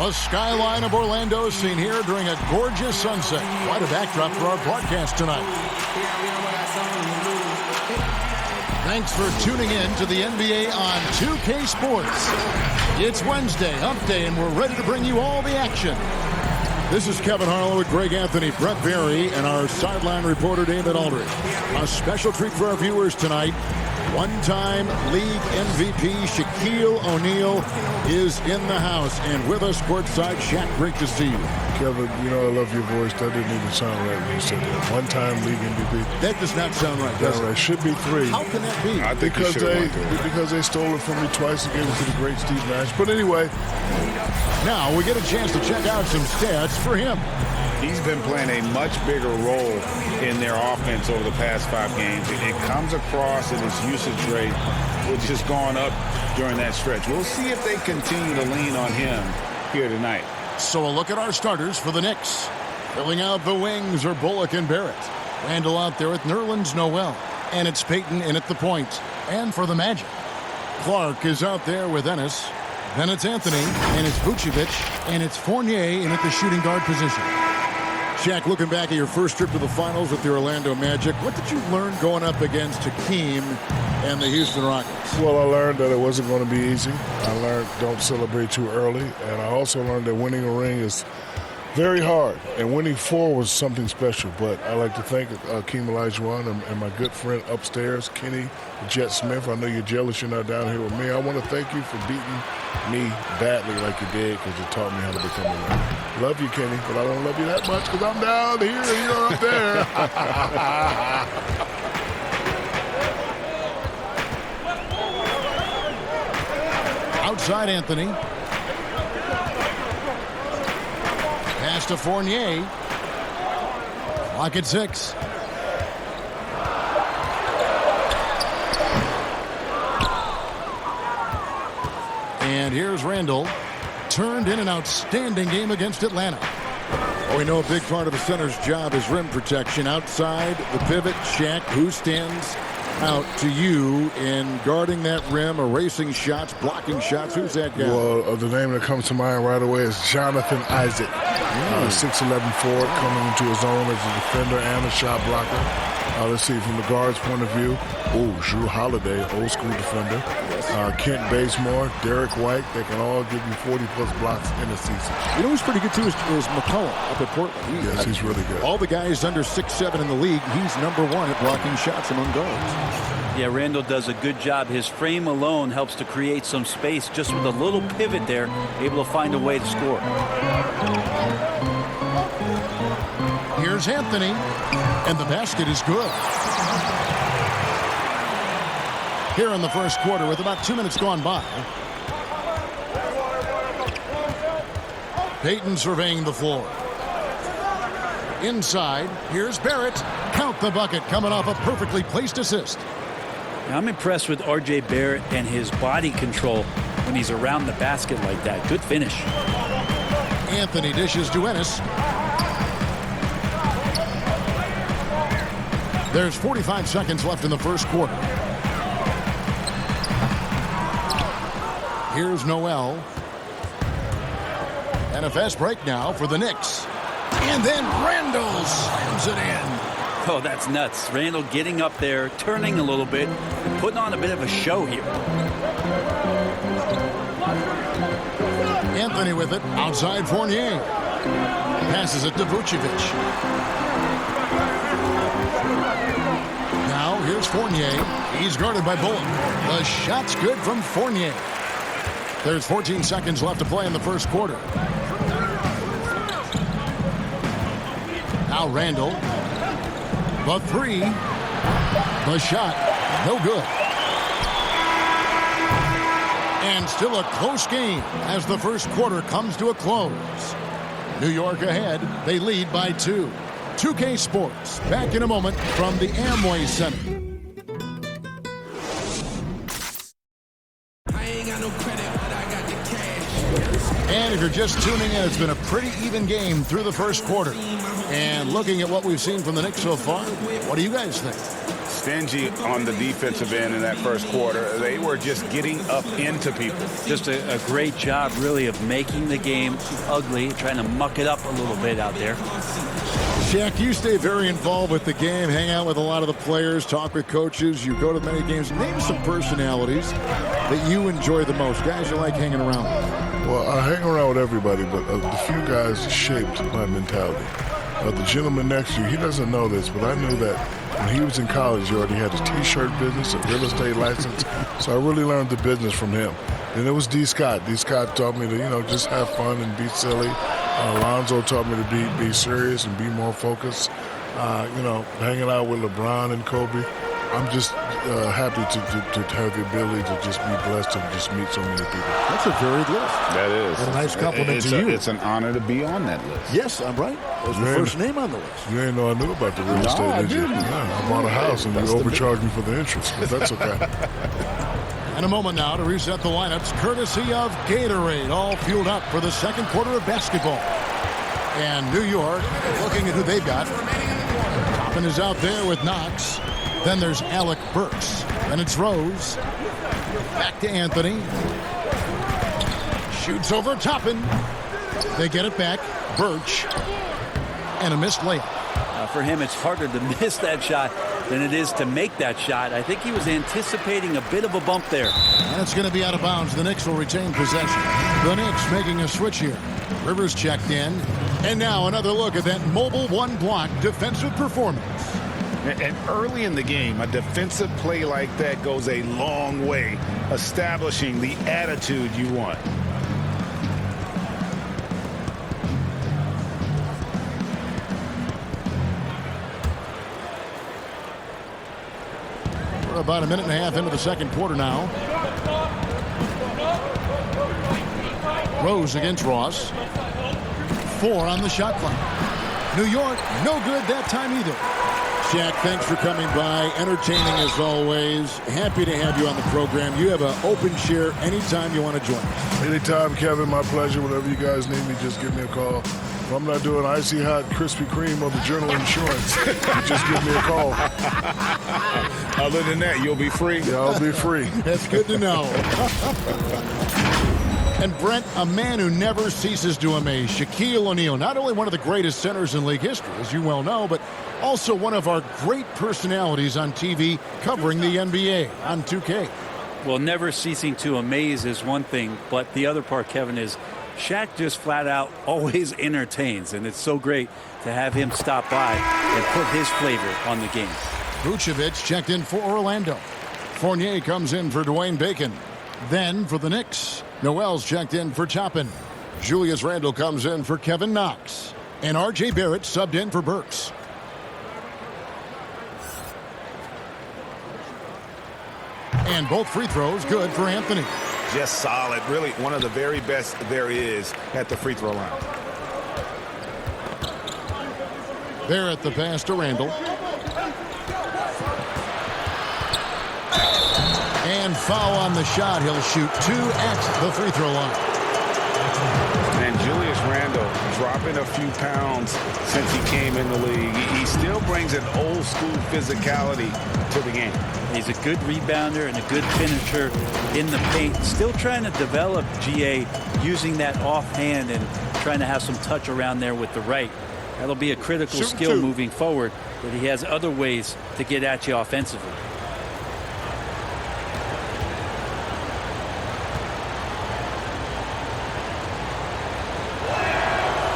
The skyline of Orlando seen here during a gorgeous sunset. Quite a backdrop for our broadcast tonight. Thanks for tuning in to the NBA on 2K Sports. It's Wednesday, hump day, and we're ready to bring you all the action. This is Kevin Harlow with Greg Anthony, Brett Berry, and our sideline reporter, David Aldridge. A special treat for our viewers tonight. One-time league MVP Shaquille O'Neal is in the house. And with us courtside, Shaq, great to see you. Kevin, you know I love your voice. That didn't even sound right when you said that. One-time league MVP. That does not sound right, does it? It should be 3. How can that be? I think because they stole it from me twice and gave it to the great Steve Nash. But anyway. Now we get a chance to check out some stats for him. He's been playing a much bigger role in their offense over the past 5 games. It comes across in his usage rate, which has gone up during that stretch. We'll see if they continue to lean on him here tonight. So a look at our starters for the Knicks. Filling out the wings are Bullock and Barrett. Randall out there with Nerlens Noel. And it's Payton in at the point. And for the Magic, Clark is out there with Ennis. Then it's Anthony, and it's Vucevic, and it's Fournier in at the shooting guard position. Shaq, looking back at your first trip to the finals with the Orlando Magic, what did you learn going up against Hakeem and the Houston Rockets? Well, I learned that it wasn't going to be easy. I learned don't celebrate too early. And I also learned that winning a ring is very hard. And winning 4 was something special. But I like to thank Hakeem Olajuwon and my good friend upstairs, Kenny Jet Smith. I know you're jealous you're not down here with me. I want to thank you for beating me badly like you did because you taught me how to become a winner. Love you, Kenny, but I don't love you that much because I'm down here and you're up there. Outside Anthony. Pass to Fournier. Clock at 6. And here's Randall. Turned in an outstanding game against Atlanta. Well, we know a big part of a center's job is rim protection. Outside the pivot, Shaq, who stands out to you in guarding that rim, erasing shots, blocking shots? Who's that guy? Well, the name that comes to mind right away is Jonathan Isaac. 6'11" forward coming into his own as a defender and a shot blocker. Let's see, from the guard's point of view, Jrue Holiday, old school defender. Kent Bazemore, Derek White, they can all give you 40-plus blocks in a season. You know who's pretty good, too, is McCollum up at Portland. Yes, he's really good. All the guys under 6'7" in the league, he's number 1 at blocking shots among guards. Yeah, Randall does a good job. His frame alone helps to create some space just with a little pivot there, able to find a way to score. Here's Anthony, and the basket is good. Here in the first quarter with about 2 minutes gone by. Payton surveying the floor. Inside, here's Barrett. Count the bucket coming off a perfectly placed assist. Now, I'm impressed with R.J. Barrett and his body control when he's around the basket like that. Good finish. Anthony dishes to Ennis. There's 45 seconds left in the first quarter. Here's Noel. And a fast break now for the Knicks. And then Randall slams it in. Oh, that's nuts. Randall getting up there, turning a little bit, putting on a bit of a show here. Anthony with it. Outside Fournier. Passes it to Vucevic. Now here's Fournier. He's guarded by Bullock. The shot's good from Fournier. There's 14 seconds left to play in the first quarter. Now Randall. The 3. The shot. No good. And still a close game as the first quarter comes to a close. New York ahead. They lead by 2. 2K Sports. Back in a moment from the Amway Center. And if you're just tuning in, it's been a pretty even game through the first quarter. And looking at what we've seen from the Knicks so far, what do you guys think? stingy on the defensive end in that first quarter. They were just getting up into people. Just a great job, really, of making the game ugly, trying to muck it up a little bit out there. Shaq, you stay very involved with the game, hang out with a lot of the players, talk with coaches, you go to many games. Name some personalities that you enjoy the most, guys you like hanging around with. Well, I hang around with everybody, but the few guys shaped my mentality. The gentleman next to you, he doesn't know this, but I knew that when he was in college, he already had a T-shirt business, a real estate license, so I really learned the business from him. And it was D. Scott. D. Scott taught me to, just have fun and be silly. Alonzo taught me to be serious and be more focused. Hanging out with LeBron and Kobe. I'm just happy to have the ability to just be blessed and just meet so many people. That's a varied list. That is. And a nice compliment to you. It's an honor to be on that list. Yes, I'm right. That was the first name on the list. You ain't know I knew about the real estate, I did you? didn't. Yeah, I bought a house and you overcharged me for the interest, but that's okay. And a moment now to reset the lineups, courtesy of Gatorade, all fueled up for the second quarter of basketball. And New York, looking at who they've got. Kap'n is out there with Knox. Then there's Alec Burks. Then it's Rose. Back to Anthony. Shoots over Toppin. They get it back. Birch. And a missed layup. For him, it's harder to miss that shot than it is to make that shot. I think he was anticipating a bit of a bump there. And it's going to be out of bounds. The Knicks will retain possession. The Knicks making a switch here. Rivers checked in. And now another look at that mobile one-block defensive performance. And early in the game, a defensive play like that goes a long way, establishing the attitude you want. We're about a minute and a half into the second quarter now. Rose against Ross. 4 on the shot clock. New York, no good that time either. Shaq, thanks for coming by. Entertaining as always. Happy to have you on the program. You have an open share anytime you want to join us. Anytime, Kevin, my pleasure. Whenever you guys need me, just give me a call. If I'm not doing icy hot Krispy Kreme or the Journal Insurance, you just give me a call. Other than that, you'll be free. Yeah, I'll be free. That's good to know. And Brent, a man who never ceases to amaze, Shaquille O'Neal, not only one of the greatest centers in league history, as you well know, but also one of our great personalities on TV covering the NBA on 2K. Well, never ceasing to amaze is one thing, but the other part, Kevin, is Shaq just flat out always entertains, and it's so great to have him stop by and put his flavor on the game. Vucevic checked in for Orlando. Fournier comes in for Dwayne Bacon. Then for the Knicks, Noel's checked in for Toppin. Julius Randle comes in for Kevin Knox. And R.J. Barrett subbed in for Burks. And both free throws good for Anthony. Just solid. Really one of the very best there is at the free throw line. Barrett the pass to Randle. And foul on the shot. He'll shoot 2 at the free throw line. And Julius Randle dropping a few pounds since he came in the league. He still brings an old school physicality to the game. He's a good rebounder and a good finisher in the paint. Still trying to develop GA using that offhand and trying to have some touch around there with the right. That'll be a critical skill moving forward, but he has other ways to get at you offensively.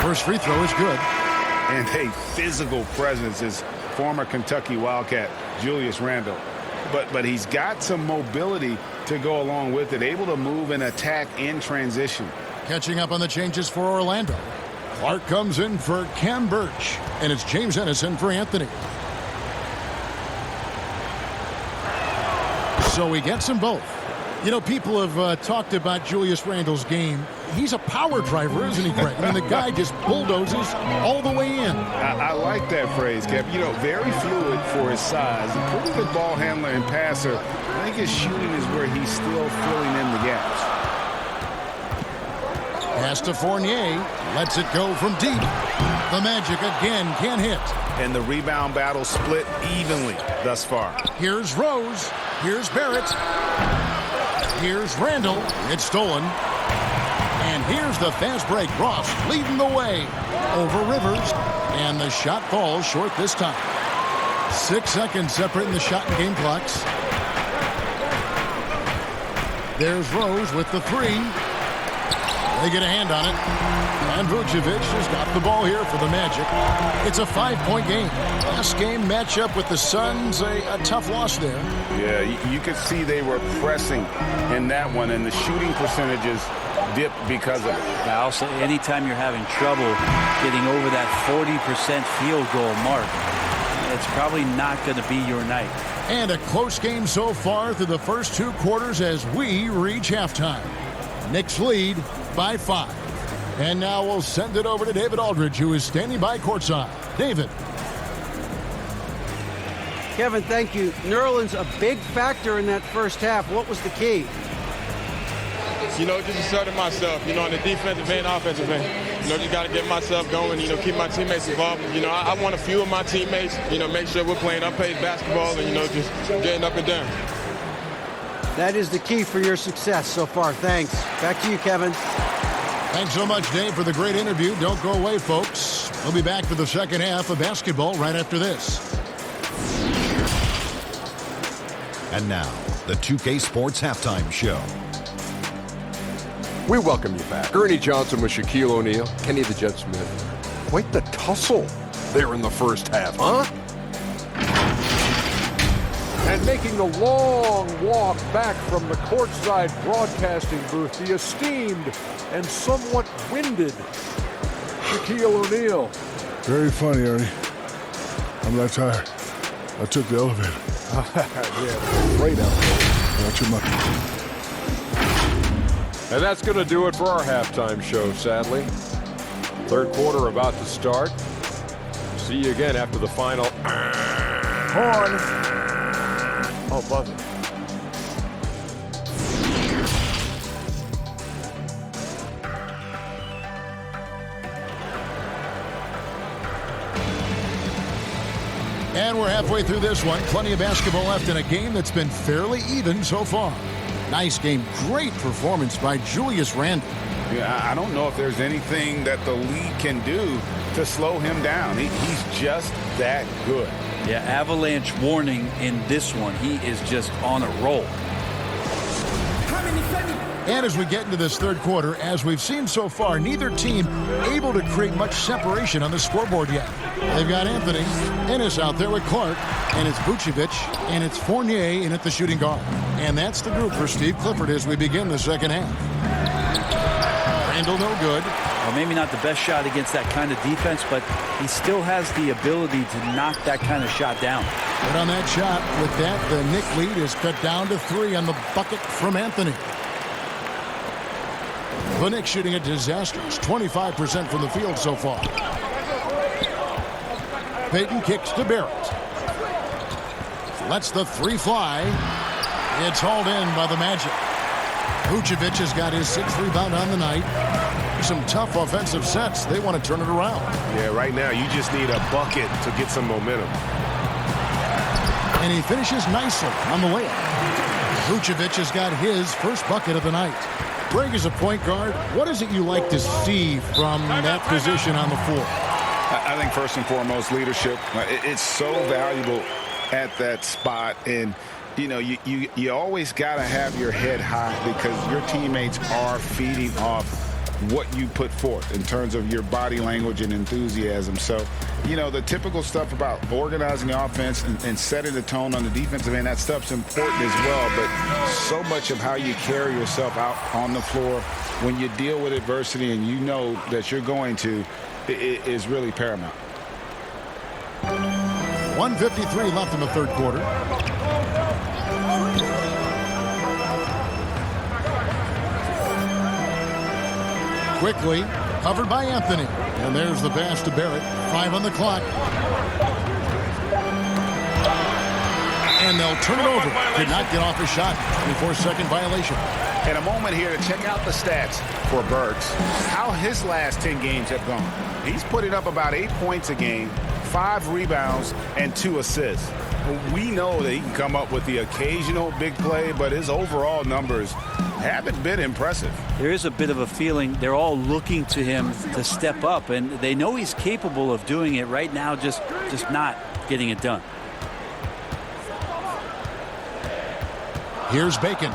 First free throw is good. And a physical presence is former Kentucky Wildcat Julius Randle. But he's got some mobility to go along with it, able to move and attack in transition. Catching up on the changes for Orlando. Clark comes in for Cam Birch. And it's James Ennison for Anthony. So he gets them both. You know, people have talked about Julius Randle's game. He's a power driver, isn't he, Greg? I mean, the guy just bulldozes all the way in. I like that phrase, Cap. You know, very fluid for his size. A pretty good ball handler and passer. I think his shooting is where he's still filling in the gaps. Pass to Fournier. Lets it go from deep. The Magic again can't hit. And the rebound battle split evenly thus far. Here's Rose. Here's Barrett. Here's Randall. It's stolen. And here's the fast break. Ross leading the way over Rivers. And the shot falls short this time. 6 seconds separating the shot and game clocks. There's Rose with the three. They get a hand on it. And Vucevic has got the ball here for the Magic. It's a 5-point game. Last game matchup with the Suns, a tough loss there. Yeah, you could see they were pressing in that one, and the shooting percentages dipped because of it. Now, also, anytime you're having trouble getting over that 40% field goal mark, it's probably not going to be your night. And a close game so far through the first 2 quarters as we reach halftime. Knicks lead by 5. And now we'll send it over to David Aldridge, who is standing by courtside. David. Kevin, thank you. Nerlens, a big factor in that first half. What was the key? Just asserting myself, on the defensive end, offensive end. Just got to get myself going, keep my teammates involved. I want to fuel my teammates, make sure we're playing unpaced basketball and, just getting up and down. That is the key for your success so far. Thanks. Back to you, Kevin. Thanks so much, Dave, for the great interview. Don't go away, folks. We'll be back for the second half of basketball right after this. And now, the 2K Sports Halftime Show. We welcome you back. Ernie Johnson with Shaquille O'Neal, Kenny the Jet Smith. Quite the tussle there in the first half, huh? And making the long walk back from the courtside broadcasting booth, the esteemed and somewhat winded Shaquille O'Neal. Very funny, Ernie. I'm not tired. I took the elevator. Yeah, great elevator. Watch your mouth. And that's going to do it for our halftime show, sadly. Third quarter about to start. See you again after the final. Horn. Oh, buzzer. And we're halfway through this one. Plenty of basketball left in a game that's been fairly even so far. Nice game. Great performance by Julius Randle. Yeah, I don't know if there's anything that the league can do to slow him down. He's just that good. Yeah, avalanche warning in this one. He is just on a roll. And as we get into this third quarter, as we've seen so far, neither team able to create much separation on the scoreboard yet. They've got Anthony Ennis out there with Clark, and it's Vucevic, and it's Fournier in at the shooting guard. And that's the group for Steve Clifford as we begin the second half. Randall no good. Well, maybe not the best shot against that kind of defense, but he still has the ability to knock that kind of shot down. But on that shot, with that, the Knicks lead is cut down to 3 on the bucket from Anthony. The Knicks shooting a disastrous 25% from the field so far. Payton kicks to Barrett. Lets the three fly. It's hauled in by the Magic. Vucevic has got his 6th rebound on the night. Some tough offensive sets. They want to turn it around. Yeah, right now you just need a bucket to get some momentum. And he finishes nicely on the layup. Vucevic has got his first bucket of the night. Greg, as a point guard, what is it you like to see from that position on the floor? I think first and foremost, leadership. It's so valuable at that spot. And, you always got to have your head high because your teammates are feeding off what you put forth in terms of your body language and enthusiasm. So, the typical stuff about organizing the offense and setting the tone on the defensive end, that stuff's important as well. But so much of how you carry yourself out on the floor when you deal with adversity and you know that you're going to is really paramount. 1:53 left in the third quarter. Quickly, covered by Anthony. And there's the pass to Barrett. 5 on the clock. And they'll turn it over. Did not get off his shot. 24-second violation. And a moment here to check out the stats for Burks, how his last 10 games have gone. He's putting up about 8 points a game, 5 rebounds, and 2 assists. We know that he can come up with the occasional big play, but his overall numbers haven't been impressive. There is a bit of a feeling they're all looking to him to step up, and they know he's capable of doing it right now, just not getting it done. Here's Bacon.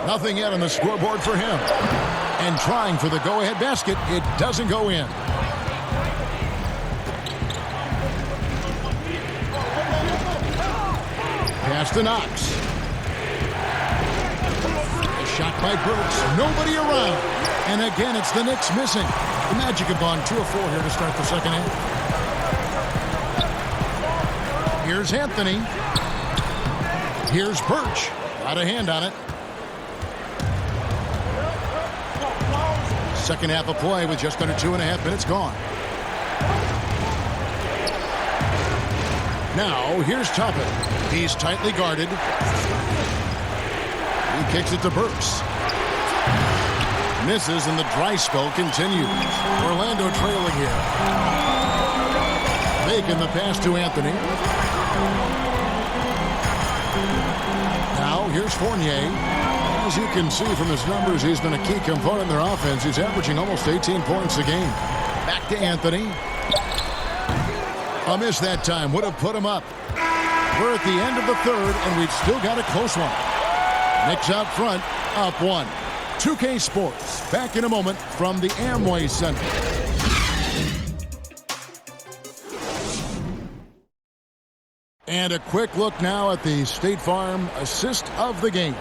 Nothing yet on the scoreboard for him. And trying for the go-ahead basket. It doesn't go in. Pass to Knox. A shot by Burks. Nobody around. And again, it's the Knicks missing. The Magic have gone 2 of 4 here to start the second half. Here's Anthony. Here's Birch. Got a hand on it. Second half of play with just under 2.5 minutes gone. Now, here's Toppin. He's tightly guarded. He kicks it to Burks. Misses, and the dry spell continues. Orlando trailing here. Making the pass to Anthony. Now, here's Fournier. As you can see from his numbers, he's been a key component in their offense. He's averaging almost 18 points a game. Back to Anthony. A miss that time. Would have put him up. We're at the end of the third, and we've still got a close one. Knicks out front, up 1. 2K Sports, back in a moment from the Amway Center. And a quick look now at the State Farm assist of the game.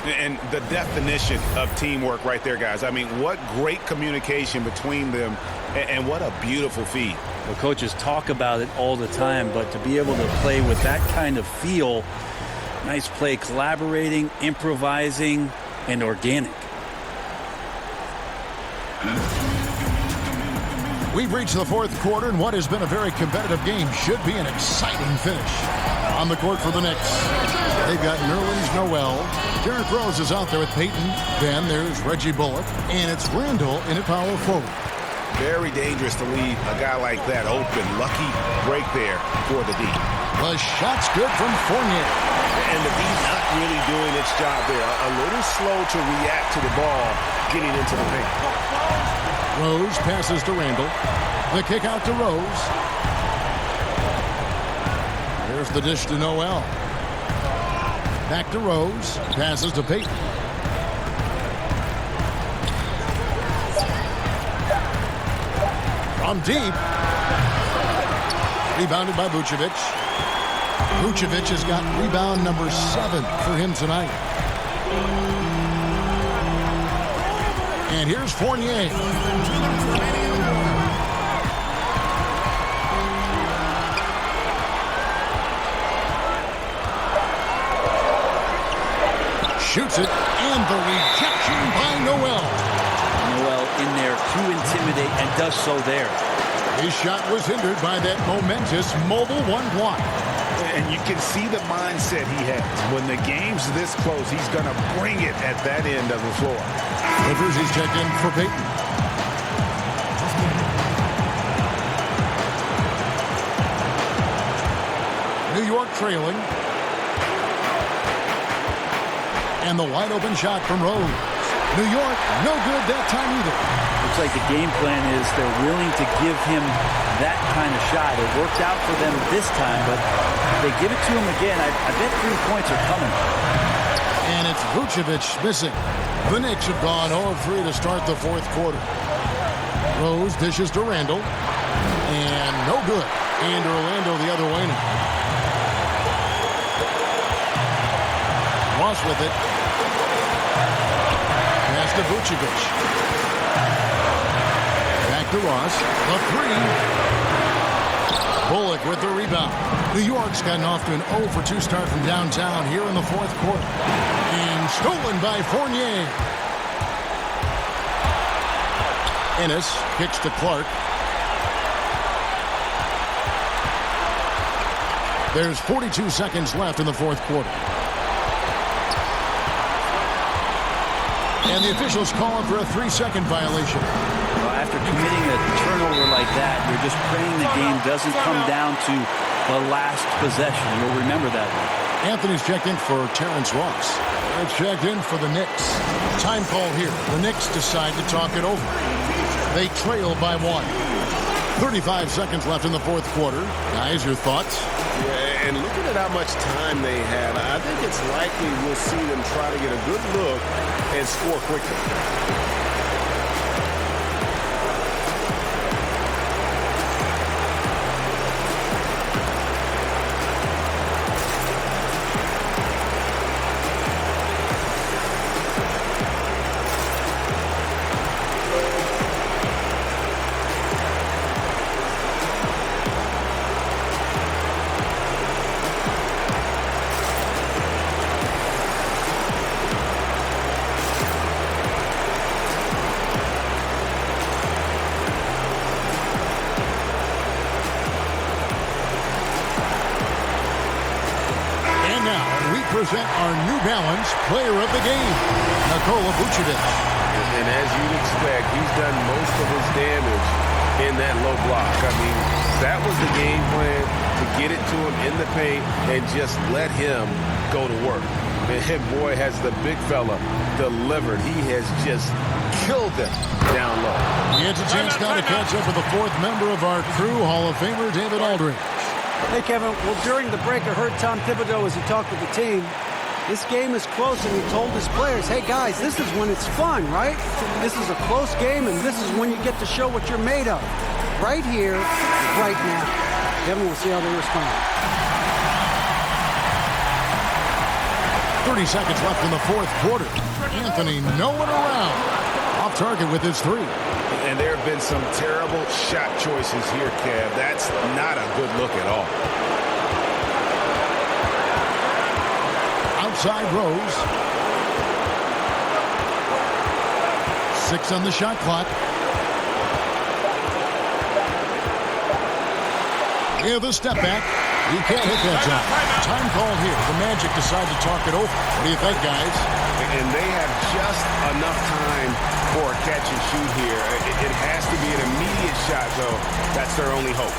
And the definition of teamwork right there, guys. I mean, what great communication between them, and what a beautiful feed. The coaches talk about it all the time, but to be able to play with that kind of feel, nice play, collaborating, improvising, and organic. We've reached the fourth quarter, and what has been a very competitive game should be an exciting finish. On the court for the Knicks, they've got Nerlens Noel. Derrick Rose is out there with Payton. Then there's Reggie Bullock, and it's Randall in at power forward. Very dangerous to leave a guy like that open. Lucky break there for the D. The shot's good from Fournier. And the D's not really doing its job there. A little slow to react to the ball getting into the paint. Rose passes to Randall. The kick out to Rose. There's the dish to Noel. Back to Rose. Passes to Payton. From deep. Rebounded by Vucevic. Vucevic has got rebound number 7 for him tonight. And here's Fournier. Shoots it, and the rejection by Noel. Noel in there to intimidate, and does so there. His shot was hindered by that momentous mobile 1 block. And you can see the mindset he has. When the game's this close, he's going to bring it at that end of the floor. Rivers is checked in for Payton. New York trailing. And the wide open shot from Rose. New York, no good that time either. Looks like the game plan is they're willing to give him that kind of shot. It worked out for them this time, but if they give it to him again, I bet 3 points are coming. And it's Vucevic missing. The Knicks have gone 0-3 to start the fourth quarter. Rose dishes to Randall. And no good. And Orlando the other way now. Ross with it. Pass to Vucevic. Back to Ross. The 3. Bullock with the rebound. New York's gotten off to an 0-for-2 start from downtown here in the fourth quarter. And stolen by Fournier. Ennis kicks to Clark. There's 42 seconds left in the fourth quarter. And the officials call for a 3-second violation. Well, after committing a turnover like that, you're just praying the game doesn't come down to the last possession. You'll remember that one. Anthony's checked in for Terrence Ross. They're checked in for the Knicks. Time call here. The Knicks decide to talk it over. They trail by 1. 35 seconds left in the fourth quarter. Guys, your thoughts? Yeah, and looking at how much time they have, I think it's likely we'll see them try to get a good look and score quickly. Present our New Balance Player of the Game, Nikola Vucevic. And as you'd expect, he's done most of his damage in that low block. I mean, that was the game plan, to get it to him in the paint and just let him go to work. And boy, has the big fella delivered. He has just killed them down low. He has a chance now to catch up with the fourth member of our crew, Hall of Famer David Aldridge. Hey, Kevin. Well, during the break, I heard Tom Thibodeau as he talked with the team. This game is close, and he told his players, hey, guys, this is when it's fun, right? This is a close game, and this is when you get to show what you're made of. Right here, right now. Kevin, we'll see how they respond. 30 seconds left in the fourth quarter. Anthony nowhere around. Off target with his 3. And there have been some terrible shot choices here, Kev. That's not a good look at all. Outside Rose. 6 on the shot clock. With a step back. He can't hit that shot. Time call here. The Magic decide to talk it over. What do you think, guys? And they have just enough time for a catch and shoot here. It has to be an immediate shot, though. That's their only hope.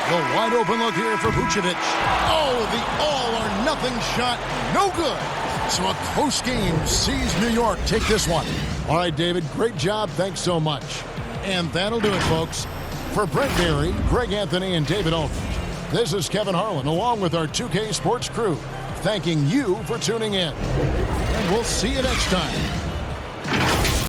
The wide open look here for Vucevic. Oh, the all-or-nothing shot. No good. So a close game sees New York take this one. All right, David, great job. Thanks so much. And that'll do it, folks. For Brent Berry, Greg Anthony, and David Aldridge, this is Kevin Harlan, along with our 2K Sports crew, thanking you for tuning in. And we'll see you next time.